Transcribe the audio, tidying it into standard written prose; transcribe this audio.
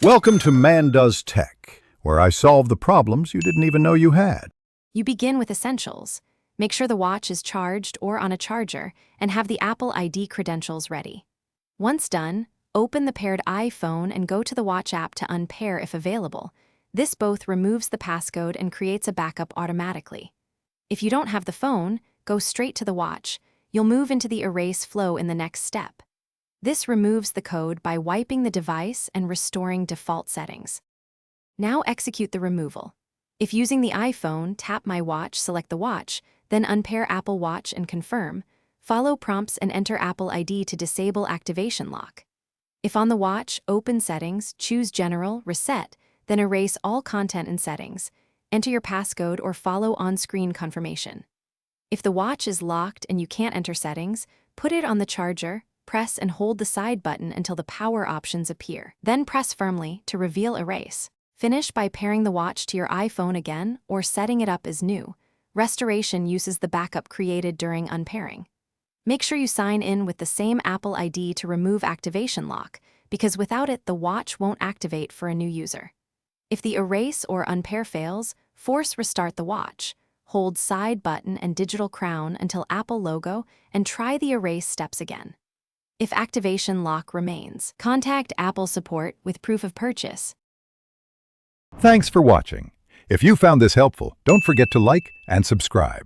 Welcome to Man Does Tech, where I solve the problems you didn't even know you had. You begin with essentials. Make sure the watch is charged or on a charger, and have the Apple ID credentials ready. Once done, open the paired iPhone and go to the watch app to unpair if available. This both removes the passcode and creates a backup automatically. If you don't have the phone, go straight to the watch. You'll move into the erase flow in the next step. This removes the code by wiping the device and restoring default settings. Now execute the removal. If using the iPhone, tap My Watch, select the watch, then unpair Apple Watch and confirm. Follow prompts and enter Apple ID to disable activation lock. If on the watch, open Settings, choose General, Reset, then erase all content and settings. Enter your passcode or follow on-screen confirmation. If the watch is locked and you can't enter settings, put it on the charger, press and hold the side button until the power options appear. Then press firmly to reveal erase. Finish by pairing the watch to your iPhone again or setting it up as new. Restoration uses the backup created during unpairing. Make sure you sign in with the same Apple ID to remove activation lock, because without it, the watch won't activate for a new user. If the erase or unpair fails, force restart the watch. Hold side button and digital crown until Apple logo and try the erase steps again. If activation lock remains, contact Apple support with proof of purchase. Thanks for watching. If you found this helpful, don't forget to like and subscribe.